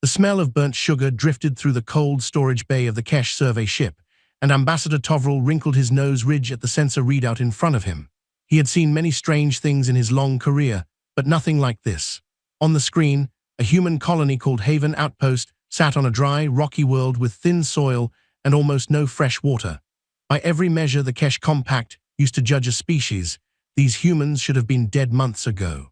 The smell of burnt sugar drifted through the cold storage bay of the Kesh survey ship, and Ambassador Tovril wrinkled his nose ridge at the sensor readout in front of him. He had seen many strange things in his long career, but nothing like this. On the screen, a human colony called Haven Outpost sat on a dry, rocky world with thin soil and almost no fresh water. By every measure the Kesh Compact used to judge a species, these humans should have been dead months ago.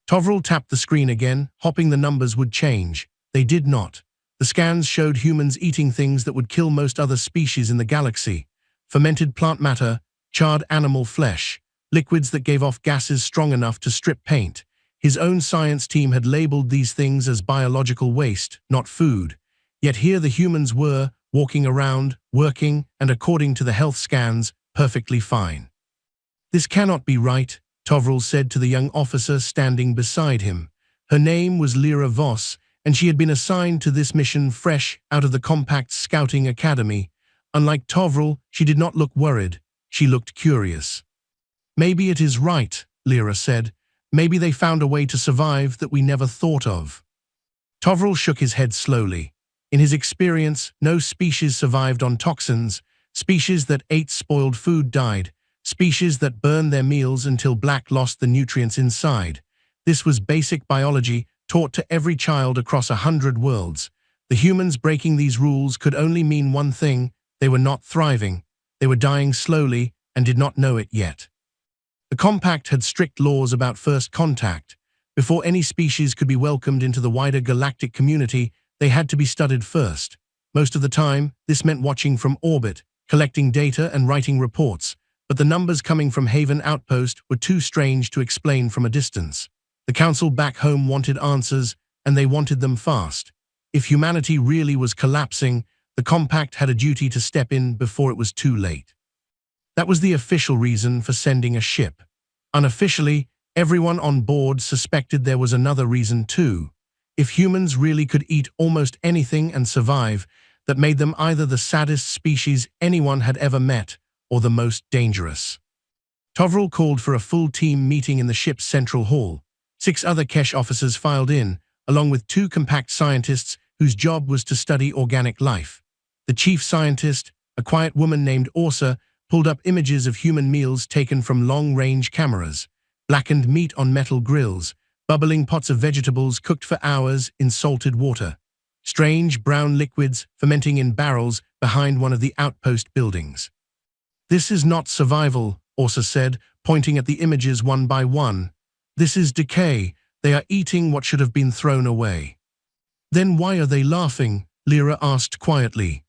Tovril tapped the screen again, hoping the numbers would change. They did not. The scans showed humans eating things that would kill most other species in the galaxy: fermented plant matter, charred animal flesh, liquids that gave off gases strong enough to strip paint. His own science team had labeled these things as biological waste, not food. Yet here the humans were, walking around, working, and according to the health scans, perfectly fine. "This cannot be right," Tovril said to the young officer standing beside him. Her name was Lyra Voss, and she had been assigned to this mission fresh out of the Compact's scouting academy. Unlike Tovril, she did not look worried. She looked curious. "Maybe it is right," Lyra said. "Maybe they found a way to survive that we never thought of." Tovril shook his head slowly. In his experience, no species survived on toxins. Species that ate spoiled food died. Species that burned their meals until black lost the nutrients inside. This was basic biology taught to every child across 100 worlds. The humans breaking these rules could only mean one thing: they were not thriving. They were dying slowly and did not know it yet. The Compact had strict laws about first contact. Before any species could be welcomed into the wider galactic community, they had to be studied first. Most of the time, this meant watching from orbit, collecting data and writing reports, but the numbers coming from Haven Outpost were too strange to explain from a distance. The Council back home wanted answers, and they wanted them fast. If humanity really was collapsing, the Compact had a duty to step in before it was too late. That was the official reason for sending a ship. Unofficially, everyone on board suspected there was another reason too. If humans really could eat almost anything and survive, that made them either the saddest species anyone had ever met or the most dangerous. Tovril called for a full team meeting in the ship's central hall. 6 other Kesh officers filed in, along with 2 Compact scientists whose job was to study organic life. The chief scientist, a quiet woman named Orsa, pulled up images of human meals taken from long-range cameras, blackened meat on metal grills, bubbling pots of vegetables cooked for hours in salted water, strange brown liquids fermenting in barrels behind one of the outpost buildings. "This is not survival," Orsa said, pointing at the images one by one. "This is decay. They are eating what should have been thrown away." "Then why are they laughing?" Lyra asked quietly.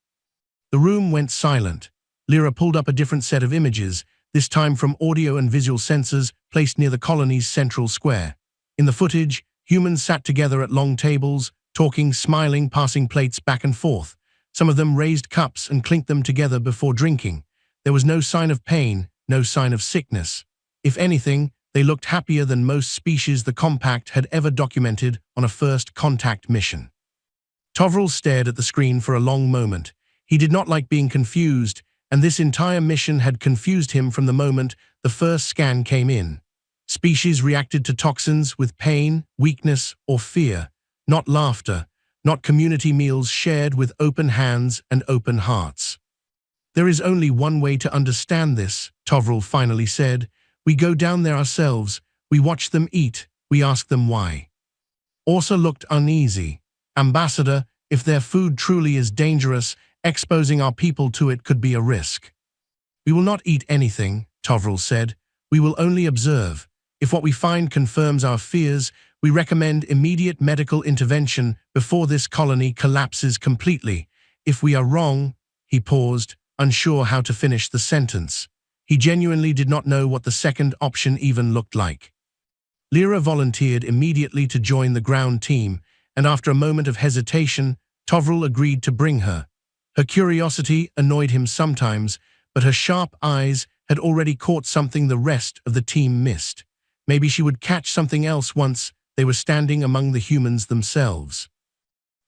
The room went silent. Lyra pulled up a different set of images, this time from audio and visual sensors placed near the colony's central square. In the footage, humans sat together at long tables, talking, smiling, passing plates back and forth. Some of them raised cups and clinked them together before drinking. There was no sign of pain, no sign of sickness. If anything, they looked happier than most species the Compact had ever documented on a first contact mission. Tovril stared at the screen for a long moment. He did not like being confused, and this entire mission had confused him from the moment the first scan came in. Species reacted to toxins with pain, weakness, or fear, not laughter, not community meals shared with open hands and open hearts. "There is only one way to understand this," Tovril finally said. "We go down there ourselves, we watch them eat, we ask them why." Orsa looked uneasy. "Ambassador, if their food truly is dangerous, exposing our people to it could be a risk." "We will not eat anything," Tovril said. "We will only observe. If what we find confirms our fears, we recommend immediate medical intervention before this colony collapses completely. If we are wrong—" He paused, unsure how to finish the sentence. He genuinely did not know what the second option even looked like. Lyra volunteered immediately to join the ground team, and after a moment of hesitation, Tovril agreed to bring her. Her curiosity annoyed him sometimes, but her sharp eyes had already caught something the rest of the team missed. Maybe she would catch something else once they were standing among the humans themselves.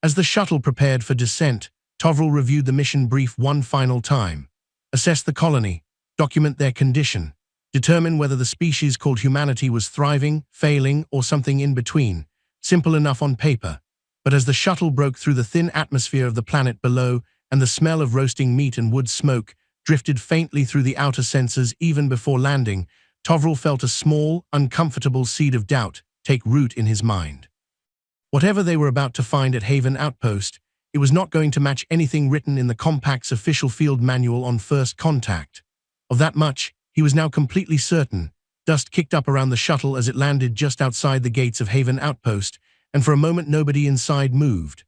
As the shuttle prepared for descent, Tovril reviewed the mission brief one final time. Assess the colony, document their condition, determine whether the species called humanity was thriving, failing, or something in between. Simple enough on paper. But as the shuttle broke through the thin atmosphere of the planet below, and the smell of roasting meat and wood smoke drifted faintly through the outer sensors even before landing, Tovril felt a small, uncomfortable seed of doubt take root in his mind. Whatever they were about to find at Haven Outpost, it was not going to match anything written in the Compact's official field manual on first contact. Of that much, he was now completely certain. Dust kicked up around the shuttle as it landed just outside the gates of Haven Outpost, and for a moment nobody inside moved.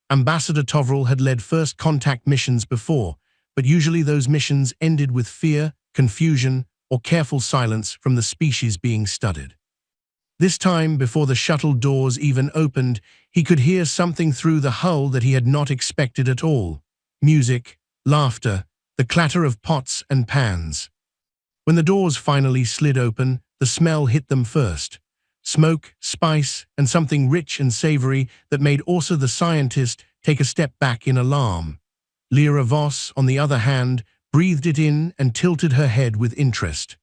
Ambassador Tovril had led first contact missions before, but usually those missions ended with fear, confusion, or careful silence from the species being studied. This time, before the shuttle doors even opened, he could hear something through the hull that he had not expected at all. Music, laughter, the clatter of pots and pans. When the doors finally slid open, the smell hit them first. Smoke, spice, and something rich and savory that made Orsa the scientist take a step back in alarm. Lyra Voss, on the other hand, breathed it in and tilted her head with interest.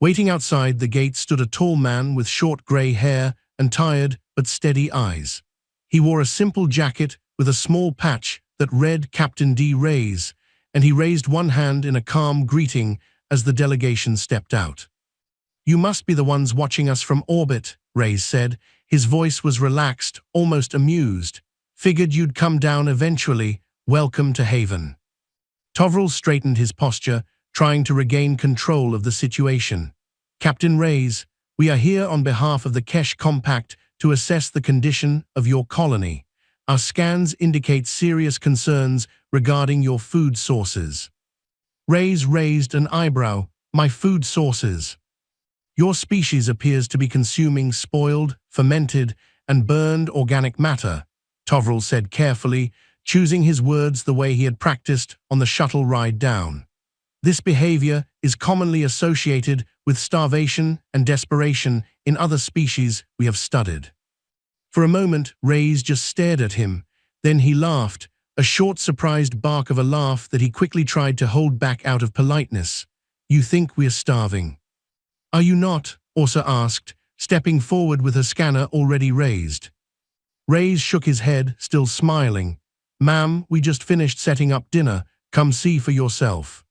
Waiting outside the gate stood a tall man with short grey hair and tired but steady eyes. He wore a simple jacket with a small patch that read Captain D. Reyes, and he raised one hand in a calm greeting as the delegation stepped out. "You must be the ones watching us from orbit," Reyes said. His voice was relaxed, almost amused. "Figured you'd come down eventually. Welcome to Haven." Tovril straightened his posture, trying to regain control of the situation. "Captain Reyes, we are here on behalf of the Kesh Compact to assess the condition of your colony. Our scans indicate serious concerns regarding your food sources." Reyes raised an eyebrow. "My food sources?" "Your species appears to be consuming spoiled, fermented, and burned organic matter," Tovril said carefully, choosing his words the way he had practiced on the shuttle ride down. "This behavior is commonly associated with starvation and desperation in other species we have studied." For a moment, Reyes just stared at him. Then he laughed, a short, surprised bark of a laugh that he quickly tried to hold back out of politeness. "You think we're starving?" "Are you not?" Orsa asked, stepping forward with her scanner already raised. Reyes shook his head, still smiling. "Ma'am, we just finished setting up dinner. Come see for yourself."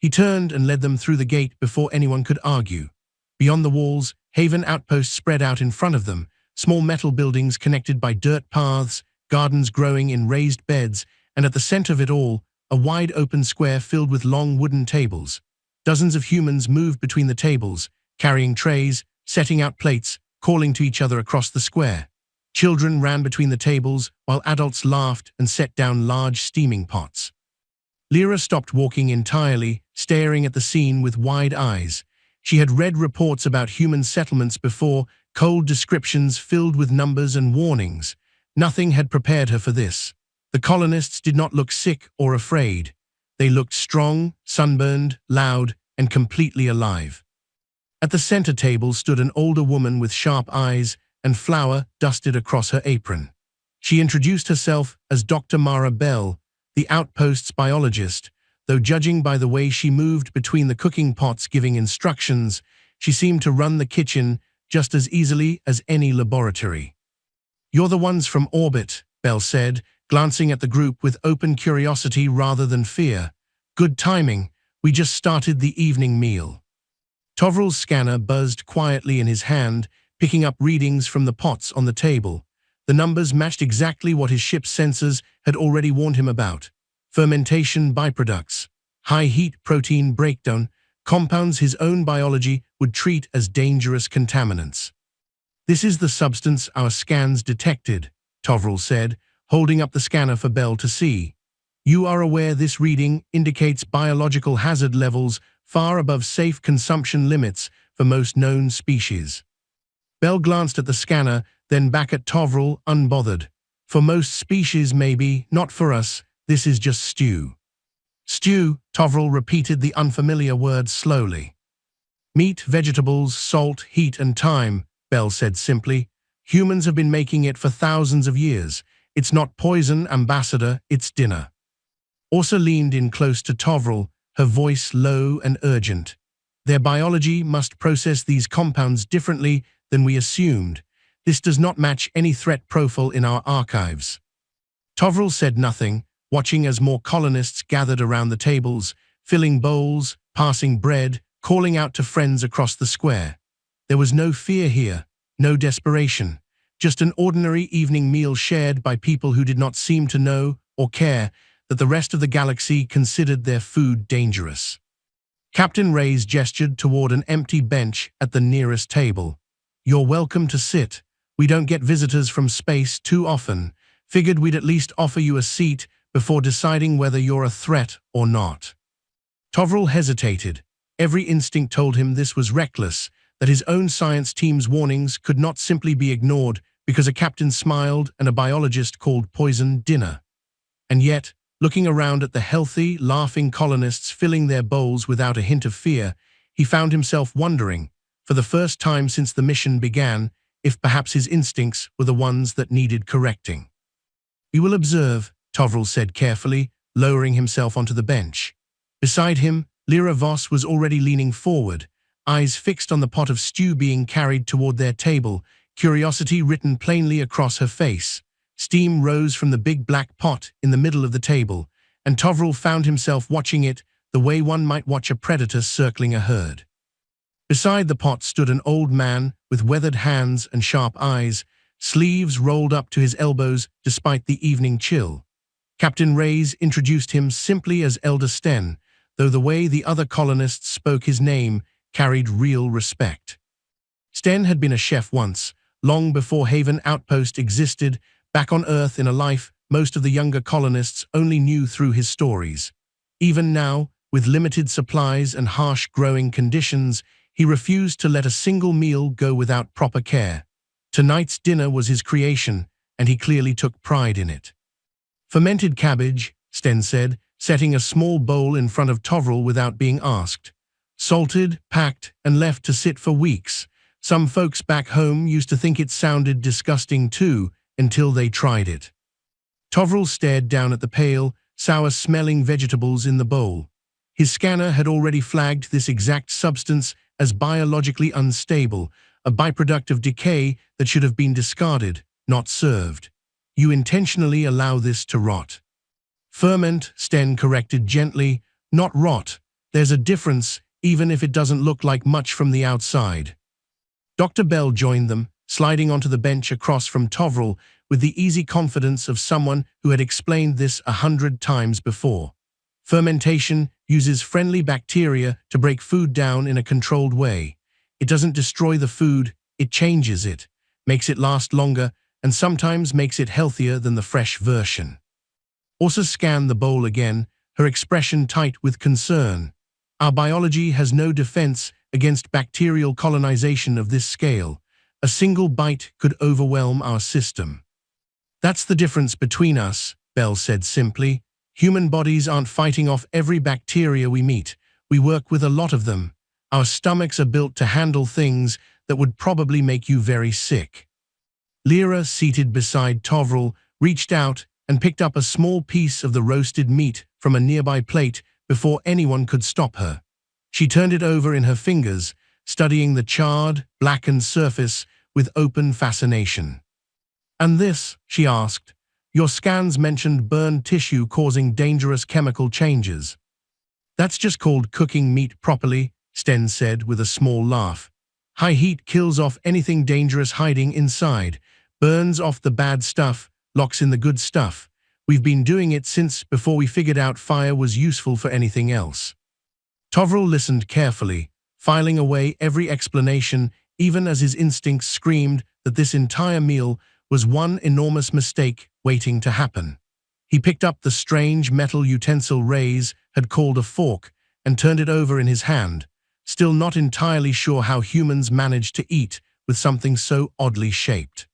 He turned and led them through the gate before anyone could argue. Beyond the walls, Haven Outpost spread out in front of them, small metal buildings connected by dirt paths, gardens growing in raised beds, and at the center of it all, a wide open square filled with long wooden tables. Dozens of humans moved between the tables, carrying trays, setting out plates, calling to each other across the square. Children ran between the tables, while adults laughed and set down large steaming pots. Lyra stopped walking entirely, staring at the scene with wide eyes. She had read reports about human settlements before, cold descriptions filled with numbers and warnings. Nothing had prepared her for this. The colonists did not look sick or afraid. They looked strong, sunburned, loud, and completely alive. At the center table stood an older woman with sharp eyes and flour dusted across her apron. She introduced herself as Dr. Mara Bell, the outpost's biologist, though judging by the way she moved between the cooking pots giving instructions, she seemed to run the kitchen just as easily as any laboratory. "You're the ones from orbit," Bell said, glancing at the group with open curiosity rather than fear. "Good timing. We just started the evening meal." Tovril's scanner buzzed quietly in his hand, picking up readings from the pots on the table. The numbers matched exactly what his ship's sensors had already warned him about. Fermentation byproducts, high-heat protein breakdown, compounds his own biology would treat as dangerous contaminants. "This is the substance our scans detected," Tovril said, holding up the scanner for Bell to see. "You are aware this reading indicates biological hazard levels far above safe consumption limits for most known species." Bell glanced at the scanner, then back at Tovril, unbothered. "For most species maybe, not for us. This is just stew." "Stew," Tovril repeated the unfamiliar word slowly. "Meat, vegetables, salt, heat, and time," Bell said simply. "Humans have been making it for thousands of years. It's not poison, Ambassador, it's dinner." Orsa leaned in close to Tovril, her voice low and urgent. "Their biology must process these compounds differently than we assumed. This does not match any threat profile in our archives. Tovril said nothing, watching as more colonists gathered around the tables, filling bowls, passing bread, calling out to friends across the square. There was no fear here, no desperation, just an ordinary evening meal shared by people who did not seem to know or care that the rest of the galaxy considered their food dangerous. Captain Reyes gestured toward an empty bench at the nearest table. "You're welcome to sit. We don't get visitors from space too often. Figured we'd at least offer you a seat before deciding whether you're a threat or not." Tovril hesitated. Every instinct told him this was reckless, that his own science team's warnings could not simply be ignored because a captain smiled and a biologist called poison dinner. And yet, looking around at the healthy, laughing colonists filling their bowls without a hint of fear, he found himself wondering, for the first time since the mission began, if perhaps his instincts were the ones that needed correcting. "We will observe," Tovril said carefully, lowering himself onto the bench. Beside him, Lyra Voss was already leaning forward, eyes fixed on the pot of stew being carried toward their table, curiosity written plainly across her face. Steam rose from the big black pot in the middle of the table, and Tovril found himself watching it the way one might watch a predator circling a herd. Beside the pot stood an old man with weathered hands and sharp eyes, sleeves rolled up to his elbows despite the evening chill. Captain Reyes introduced him simply as Elder Sten, though the way the other colonists spoke his name carried real respect. Sten had been a chef once, long before Haven Outpost existed, back on Earth in a life most of the younger colonists only knew through his stories. Even now, with limited supplies and harsh growing conditions, he refused to let a single meal go without proper care. Tonight's dinner was his creation, and he clearly took pride in it. "Fermented cabbage," Sten said, setting a small bowl in front of Tovril without being asked. "Salted, packed, and left to sit for weeks. Some folks back home used to think it sounded disgusting too, until they tried it." Tovril stared down at the pale, sour-smelling vegetables in the bowl. His scanner had already flagged this exact substance as biologically unstable, a byproduct of decay that should have been discarded, not served. "You intentionally allow this to rot." "Ferment," Sten corrected gently, "not rot. There's a difference, even if it doesn't look like much from the outside." Dr. Bell joined them, sliding onto the bench across from Tovril with the easy confidence of someone who had explained this 100 times before. Fermentation uses friendly bacteria to break food down in a controlled way. It doesn't destroy the food, it changes it, makes it last longer, and sometimes makes it healthier than the fresh version. Orsa scanned the bowl again, her expression tight with concern. "Our biology has no defense against bacterial colonization of this scale. A single bite could overwhelm our system." "That's the difference between us," Bell said simply. "Human bodies aren't fighting off every bacteria we meet. We work with a lot of them. Our stomachs are built to handle things that would probably make you very sick." Lyra, seated beside Tovril, reached out and picked up a small piece of the roasted meat from a nearby plate before anyone could stop her. She turned it over in her fingers, studying the charred, blackened surface with open fascination. "And this?" she asked. "Your scans mentioned burned tissue causing dangerous chemical changes." "That's just called cooking meat properly," Sten said with a small laugh. "High heat kills off anything dangerous hiding inside, burns off the bad stuff, locks in the good stuff. We've been doing it since before we figured out fire was useful for anything else." Tovril listened carefully, filing away every explanation, even as his instincts screamed that this entire meal was one enormous mistake waiting to happen. He picked up the strange metal utensil Reyes had called a fork and turned it over in his hand, still not entirely sure how humans managed to eat with something so oddly shaped.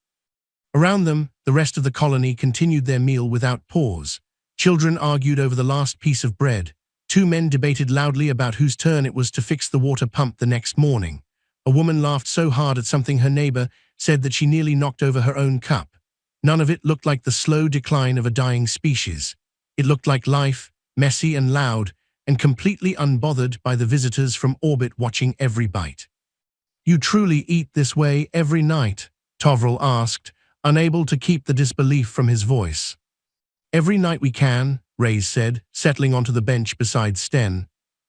Around them, the rest of the colony continued their meal without pause. Children argued over the last piece of bread. Two men debated loudly about whose turn it was to fix the water pump the next morning. A woman laughed so hard at something her neighbor said that she nearly knocked over her own cup. None of it looked like the slow decline of a dying species. It looked like life, messy and loud, and completely unbothered by the visitors from orbit watching every bite. "You truly eat this way every night," Tovril asked, unable to keep the disbelief from his voice. Every night we can, Reyes said, settling onto the bench beside Sten.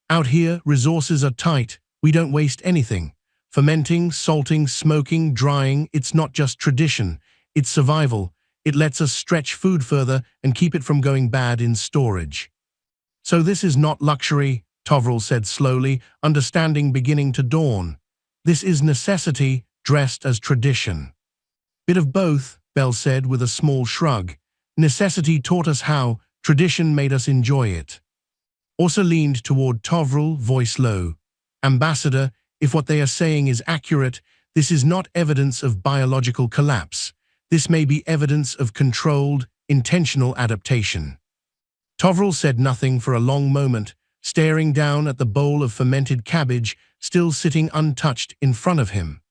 Out here, resources are tight. We don't waste anything. Fermenting, salting, smoking, drying, it's not just tradition. It's survival. It lets us stretch food further and keep it from going bad in storage. So this is not luxury, Tovril said slowly, understanding beginning to dawn. This is necessity dressed as tradition. Bit of both, Bell said with a small shrug. Necessity taught us how, tradition made us enjoy it. Orsa leaned toward Tovril, voice low. Ambassador, if what they are saying is accurate, this is not evidence of biological collapse. This may be evidence of controlled, intentional adaptation. Tovril said nothing for a long moment, staring down at the bowl of fermented cabbage still sitting untouched in front of him.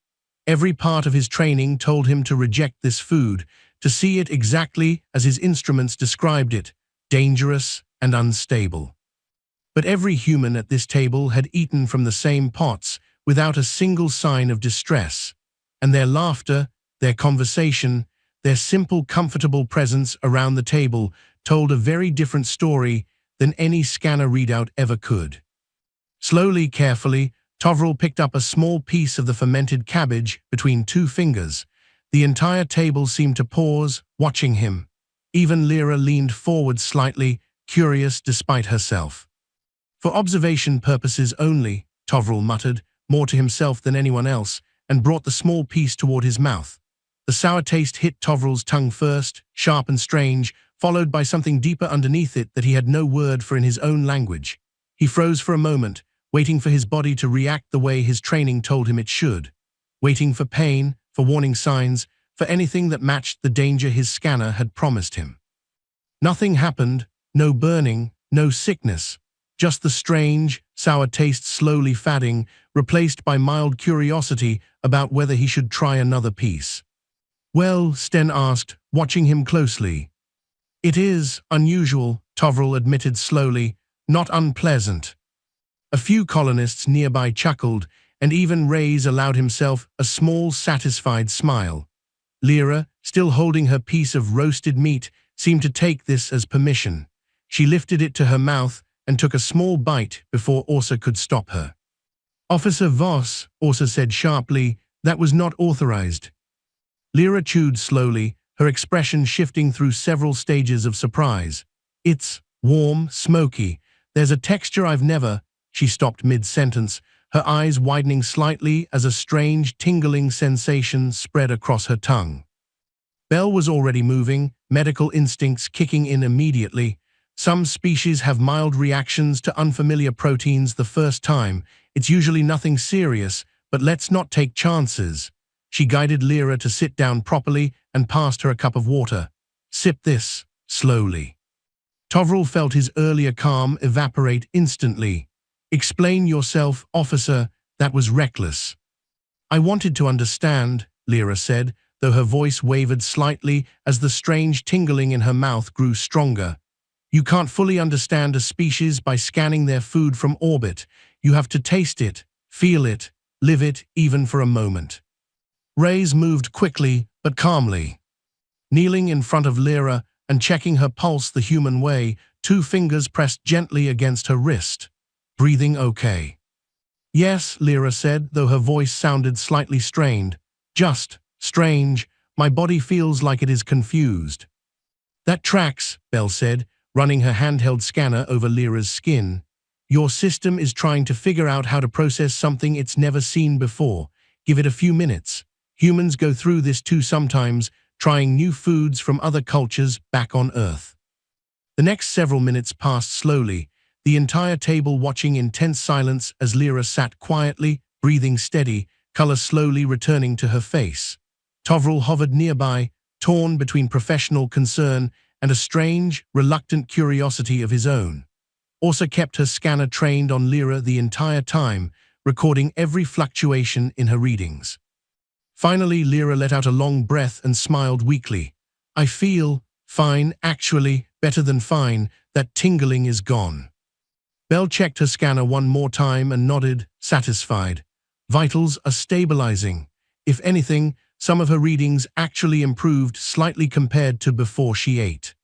Every part of his training told him to reject this food, to see it exactly as his instruments described it, dangerous and unstable. But every human at this table had eaten from the same pots without a single sign of distress, and their laughter, their conversation, their simple, comfortable presence around the table told a very different story than any scanner readout ever could. Slowly, carefully, Tovril picked up a small piece of the fermented cabbage between two fingers. The entire table seemed to pause, watching him. Even Lyra leaned forward slightly, curious despite herself. For observation purposes only, Tovril muttered, more to himself than anyone else, and brought the small piece toward his mouth. The sour taste hit Tovril's tongue first, sharp and strange, followed by something deeper underneath it that he had no word for in his own language. He froze for a moment, waiting for his body to react the way his training told him it should. Waiting for pain, for warning signs, for anything that matched the danger his scanner had promised him. Nothing happened, no burning, no sickness. Just the strange, sour taste slowly fading, replaced by mild curiosity about whether he should try another piece. Well, Sten asked, watching him closely. It is unusual, Tovril admitted slowly, not unpleasant. A few colonists nearby chuckled, and even Reyes allowed himself a small, satisfied smile. Lyra, still holding her piece of roasted meat, seemed to take this as permission. She lifted it to her mouth and took a small bite before Orsa could stop her. Officer Voss, Orsa said sharply, that was not authorized. Lyra chewed slowly, her expression shifting through several stages of surprise. It's warm, smoky. There's a texture I've never... She stopped mid-sentence, her eyes widening slightly as a strange, tingling sensation spread across her tongue. Bell was already moving, medical instincts kicking in immediately. Some species have mild reactions to unfamiliar proteins the first time. It's usually nothing serious, but let's not take chances. She guided Lyra to sit down properly and passed her a cup of water. Sip this, slowly. Tovril felt his earlier calm evaporate instantly. Explain yourself, officer, that was reckless. I wanted to understand, Lyra said, though her voice wavered slightly as the strange tingling in her mouth grew stronger. You can't fully understand a species by scanning their food from orbit. You have to taste it, feel it, live it, even for a moment. Reyes moved quickly, but calmly. Kneeling in front of Lyra and checking her pulse the human way, 2 fingers pressed gently against her wrist. Breathing okay? Yes, Lyra said, though her voice sounded slightly strained. Just strange. My body feels like it is confused. That tracks, Bell said, running her handheld scanner over Lyra's skin. Your system is trying to figure out how to process something it's never seen before. Give it a few minutes. Humans go through this too sometimes, trying new foods from other cultures back on Earth. The next several minutes passed slowly, the entire table watching in tense silence as Lyra sat quietly, breathing steady, color slowly returning to her face. Tovril hovered nearby, torn between professional concern and a strange, reluctant curiosity of his own. Orsa kept her scanner trained on Lyra the entire time, recording every fluctuation in her readings. Finally, Lyra let out a long breath and smiled weakly. I feel fine, actually, better than fine. That tingling is gone. Bell checked her scanner one more time and nodded, satisfied. Vitals are stabilizing. If anything, some of her readings actually improved slightly compared to before she ate.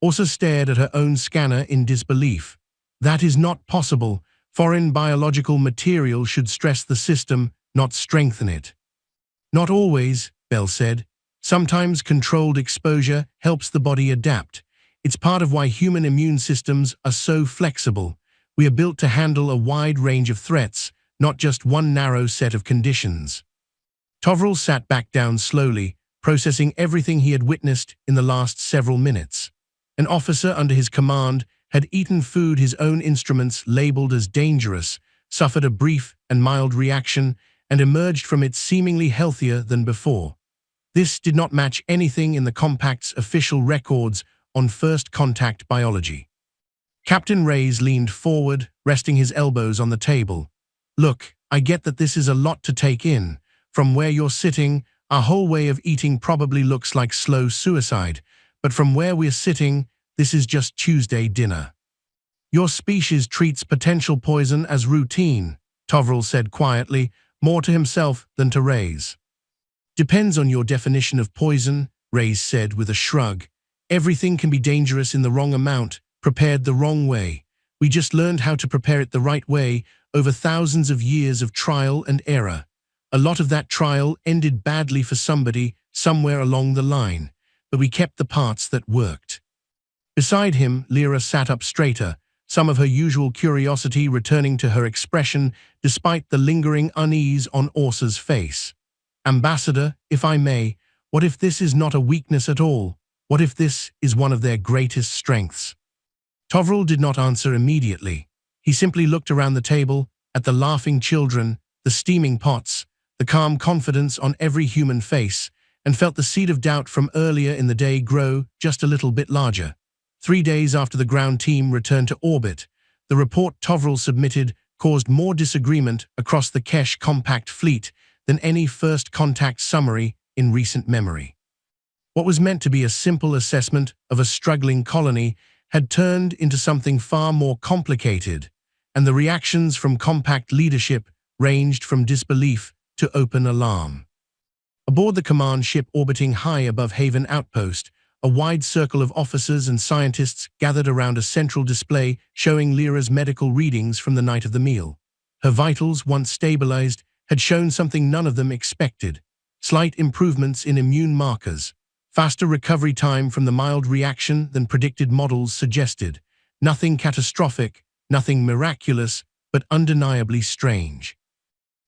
Orsa stared at her own scanner in disbelief. That is not possible. Foreign biological material should stress the system, not strengthen it. Not always, Bell said. Sometimes controlled exposure helps the body adapt. It's part of why human immune systems are so flexible. We are built to handle a wide range of threats, not just one narrow set of conditions. Tovril sat back down slowly, processing everything he had witnessed in the last several minutes. An officer under his command had eaten food his own instruments labeled as dangerous, suffered a brief and mild reaction, and emerged from it seemingly healthier than before. This did not match anything in the Compact's official records on first contact biology. Captain Reyes leaned forward, resting his elbows on the table. Look, I get that this is a lot to take in. From where you're sitting, our whole way of eating probably looks like slow suicide, but from where we're sitting, this is just Tuesday dinner. Your species treats potential poison as routine, Tovril said quietly, more to himself than to Reyes. Depends on your definition of poison, Reyes said with a shrug. Everything can be dangerous in the wrong amount, prepared the wrong way. We just learned how to prepare it the right way over thousands of years of trial and error. A lot of that trial ended badly for somebody somewhere along the line, but we kept the parts that worked. Beside him, Lyra sat up straighter, some of her usual curiosity returning to her expression despite the lingering unease on Orsa's face. Ambassador, if I may, what if this is not a weakness at all? What if this is one of their greatest strengths? Tovril did not answer immediately. He simply looked around the table, at the laughing children, the steaming pots, the calm confidence on every human face, and felt the seed of doubt from earlier in the day grow just a little bit larger. 3 days after the ground team returned to orbit, the report Tovril submitted caused more disagreement across the Kesh compact fleet than any first contact summary in recent memory. What was meant to be a simple assessment of a struggling colony had turned into something far more complicated, and the reactions from compact leadership ranged from disbelief to open alarm. Aboard the command ship orbiting high above Haven Outpost, a wide circle of officers and scientists gathered around a central display showing Lyra's medical readings from the night of the meal. Her vitals, once stabilized, had shown something none of them expected: slight improvements in immune markers, faster recovery time from the mild reaction than predicted models suggested. Nothing catastrophic, nothing miraculous, but undeniably strange.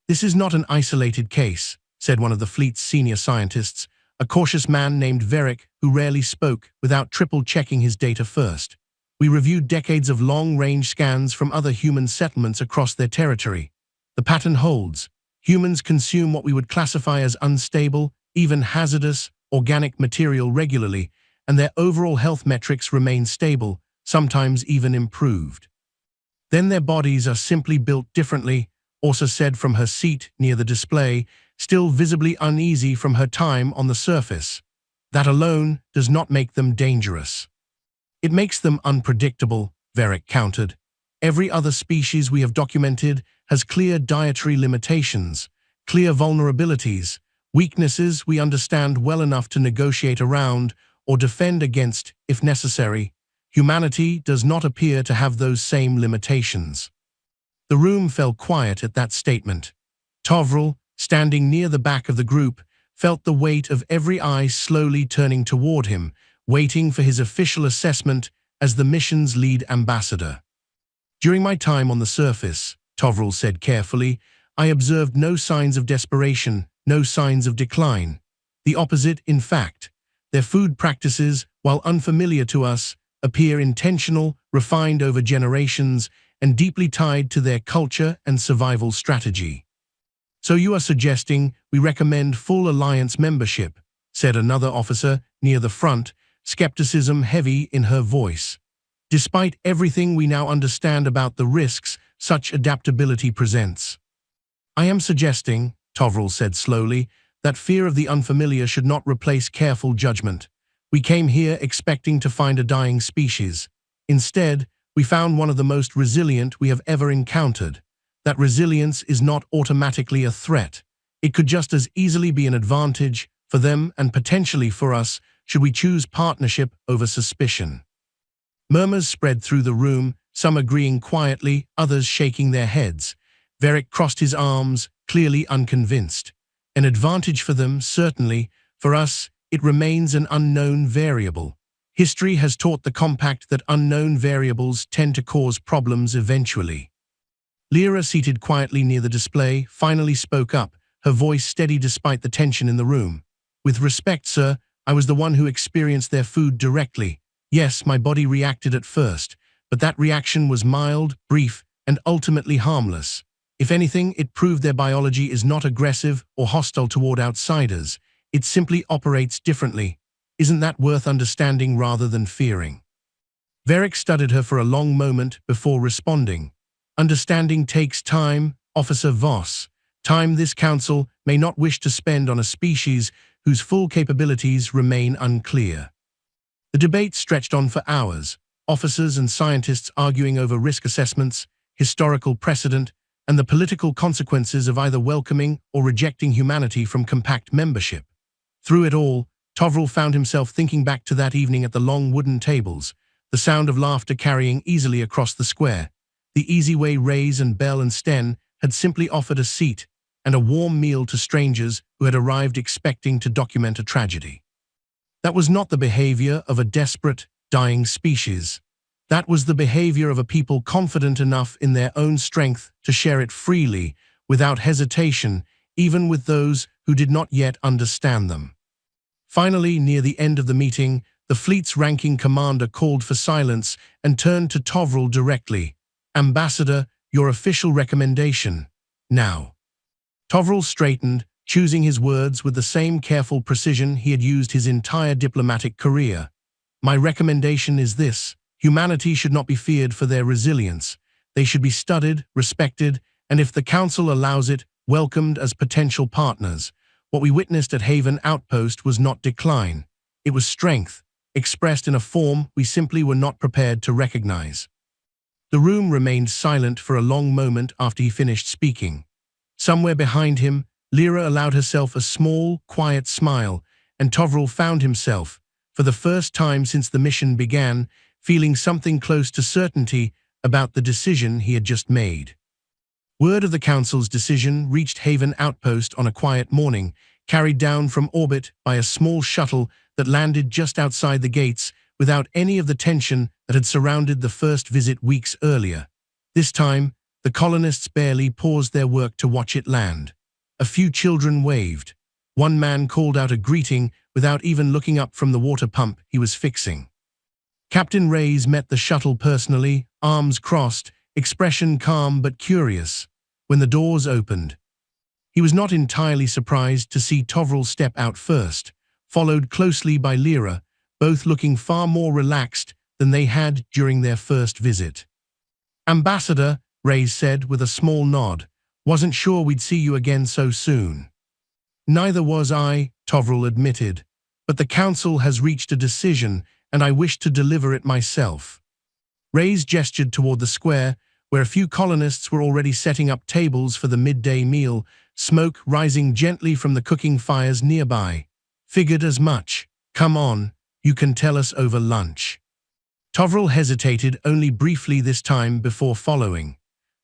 This is not an isolated case, said one of the fleet's senior scientists, a cautious man named Verick who rarely spoke without triple-checking his data first. We reviewed decades of long-range scans from other human settlements across their territory. The pattern holds. Humans consume what we would classify as unstable, even hazardous, organic material regularly, and their overall health metrics remain stable, sometimes even improved. Then their bodies are simply built differently, Orsa said from her seat near the display, still visibly uneasy from her time on the surface. That alone does not make them dangerous. It makes them unpredictable, Verick countered. Every other species we have documented has clear dietary limitations, clear vulnerabilities, weaknesses we understand well enough to negotiate around or defend against if necessary. Humanity does not appear to have those same limitations. The room fell quiet at that statement. Tovril, standing near the back of the group, felt the weight of every eye slowly turning toward him, waiting for his official assessment as the mission's lead ambassador. During my time on the surface, Tovril said carefully, I observed no signs of desperation, no signs of decline. The opposite, in fact. Their food practices, while unfamiliar to us, appear intentional, refined over generations, and deeply tied to their culture and survival strategy. So you are suggesting we recommend full alliance membership, said another officer near the front, skepticism heavy in her voice. Despite everything we now understand about the risks such adaptability presents. I am suggesting, Tovril said slowly, that fear of the unfamiliar should not replace careful judgment. We came here expecting to find a dying species. Instead, we found one of the most resilient we have ever encountered. That resilience is not automatically a threat. It could just as easily be an advantage for them and potentially for us should we choose partnership over suspicion. Murmurs spread through the room, some agreeing quietly, others shaking their heads. Varric crossed his arms, clearly unconvinced. An advantage for them, certainly. For us, it remains an unknown variable. History has taught the compact that unknown variables tend to cause problems eventually. Lyra, seated quietly near the display, finally spoke up, her voice steady despite the tension in the room. With respect, sir, I was the one who experienced their food directly. Yes, my body reacted at first, but that reaction was mild, brief, and ultimately harmless. If anything, it proved their biology is not aggressive or hostile toward outsiders. It simply operates differently. Isn't that worth understanding rather than fearing? Varric studied her for a long moment before responding. Understanding takes time, Officer Voss. Time this council may not wish to spend on a species whose full capabilities remain unclear. The debate stretched on for hours, officers and scientists arguing over risk assessments, historical precedent, and the political consequences of either welcoming or rejecting humanity from compact membership. Through it all, Tovril found himself thinking back to that evening at the long wooden tables, the sound of laughter carrying easily across the square, the easy way Reyes and Bell and Sten had simply offered a seat and a warm meal to strangers who had arrived expecting to document a tragedy. That was not the behavior of a desperate, dying species. That was the behavior of a people confident enough in their own strength to share it freely, without hesitation, even with those who did not yet understand them. Finally, near the end of the meeting, the fleet's ranking commander called for silence and turned to Tovril directly. "Ambassador, your official recommendation. Now." Tovril straightened, choosing his words with the same careful precision he had used his entire diplomatic career. "My recommendation is this. Humanity should not be feared for their resilience. They should be studied, respected, and if the Council allows it, welcomed as potential partners. What we witnessed at Haven Outpost was not decline. It was strength, expressed in a form we simply were not prepared to recognize." The room remained silent for a long moment after he finished speaking. Somewhere behind him, Lyra allowed herself a small, quiet smile, and Tovril found himself, for the first time since the mission began, feeling something close to certainty about the decision he had just made. Word of the Council's decision reached Haven Outpost on a quiet morning, carried down from orbit by a small shuttle that landed just outside the gates without any of the tension that had surrounded the first visit weeks earlier. This time, the colonists barely paused their work to watch it land. A few children waved. One man called out a greeting without even looking up from the water pump he was fixing. Captain Reyes met the shuttle personally, arms crossed, expression calm but curious. When the doors opened, he was not entirely surprised to see Tovril step out first, followed closely by Lyra, both looking far more relaxed than they had during their first visit. "Ambassador," Reyes said with a small nod, "wasn't sure we'd see you again so soon." "Neither was I," Tovril admitted, "but the Council has reached a decision, and I wish to deliver it myself." Reyes gestured toward the square, where a few colonists were already setting up tables for the midday meal, smoke rising gently from the cooking fires nearby. "Figured as much. Come on, you can tell us over lunch." Tovril hesitated only briefly this time before following.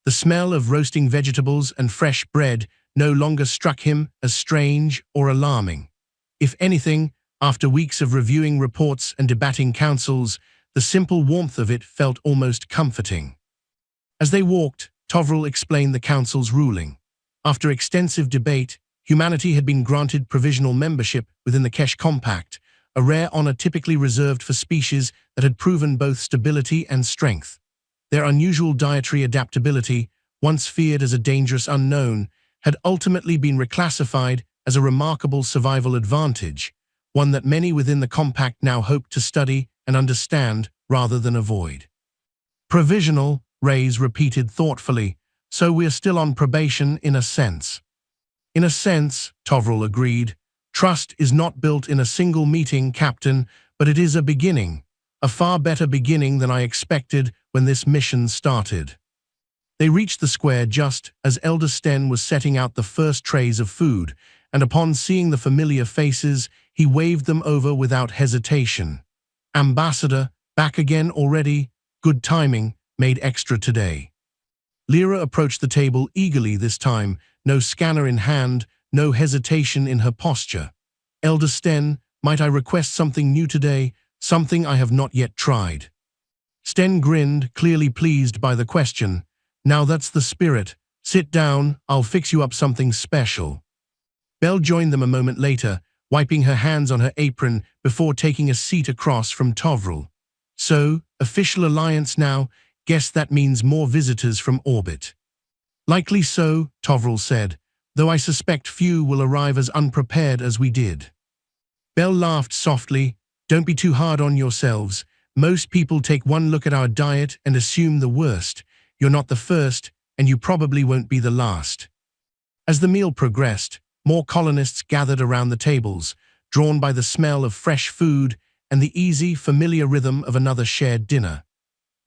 The smell of roasting vegetables and fresh bread no longer struck him as strange or alarming. If anything, after weeks of reviewing reports and debating councils, the simple warmth of it felt almost comforting. As they walked, Tovril explained the Council's ruling. After extensive debate, humanity had been granted provisional membership within the Kesh Compact, a rare honor typically reserved for species that had proven both stability and strength. Their unusual dietary adaptability, once feared as a dangerous unknown, had ultimately been reclassified as a remarkable survival advantage, one that many within the Compact now hoped to study and understand rather than avoid. "Provisional," Reyes repeated thoughtfully, "so we're still on probation in a sense." "In a sense," Tovril agreed. "Trust is not built in a single meeting, Captain, but it is a beginning. A far better beginning than I expected when this mission started." They reached the square just as Elder Sten was setting out the first trays of food, and upon seeing the familiar faces, he waved them over without hesitation. "Ambassador, back again already? Good timing, made extra today." Lyra approached the table eagerly this time, no scanner in hand, no hesitation in her posture. "Elder Sten, might I request something new today, something I have not yet tried?" Sten grinned, clearly pleased by the question. "Now that's the spirit. Sit down, I'll fix you up something special." Belle joined them a moment later, wiping her hands on her apron before taking a seat across from Tovril. "So, official alliance now, guess that means more visitors from orbit." "Likely so," Tovril said, "though I suspect few will arrive as unprepared as we did." Belle laughed softly. "Don't be too hard on yourselves. Most people take one look at our diet and assume the worst. You're not the first, and you probably won't be the last." As the meal progressed, more colonists gathered around the tables, drawn by the smell of fresh food and the easy, familiar rhythm of another shared dinner.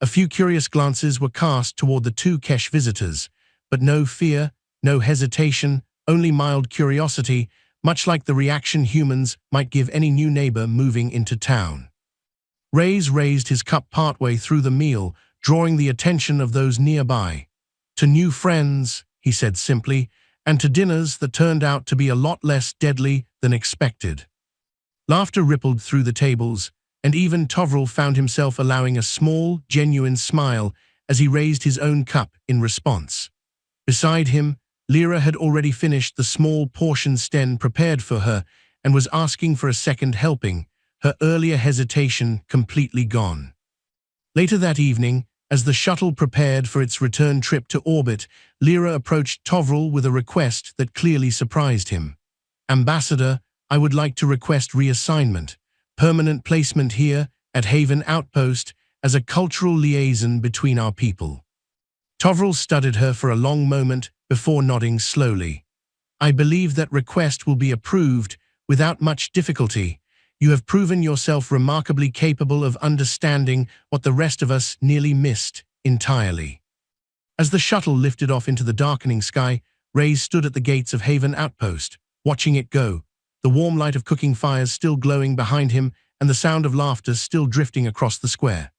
A few curious glances were cast toward the two Kesh visitors, but no fear, no hesitation, only mild curiosity, much like the reaction humans might give any new neighbor moving into town. Reyes raised his cup partway through the meal, drawing the attention of those nearby. "To new friends," he said simply, "and to dinners that turned out to be a lot less deadly than expected." Laughter rippled through the tables, and even Tovril found himself allowing a small, genuine smile as he raised his own cup in response. Beside him, Lyra had already finished the small portion Sten prepared for her and was asking for a second helping, her earlier hesitation completely gone. Later that evening, as the shuttle prepared for its return trip to orbit, Lyra approached Tovril with a request that clearly surprised him. "Ambassador, I would like to request reassignment, permanent placement here at Haven Outpost as a cultural liaison between our people." Tovril studied her for a long moment before nodding slowly. "I believe that request will be approved without much difficulty. You have proven yourself remarkably capable of understanding what the rest of us nearly missed entirely." As the shuttle lifted off into the darkening sky, Reyes stood at the gates of Haven Outpost, watching it go, the warm light of cooking fires still glowing behind him and the sound of laughter still drifting across the square.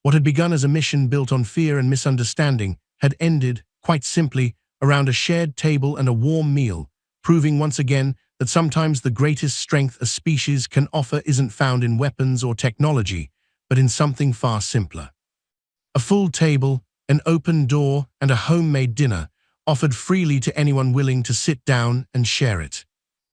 What had begun as a mission built on fear and misunderstanding had ended, quite simply, around a shared table and a warm meal, proving once again that sometimes the greatest strength a species can offer isn't found in weapons or technology, but in something far simpler. A full table, an open door, and a homemade dinner, offered freely to anyone willing to sit down and share it.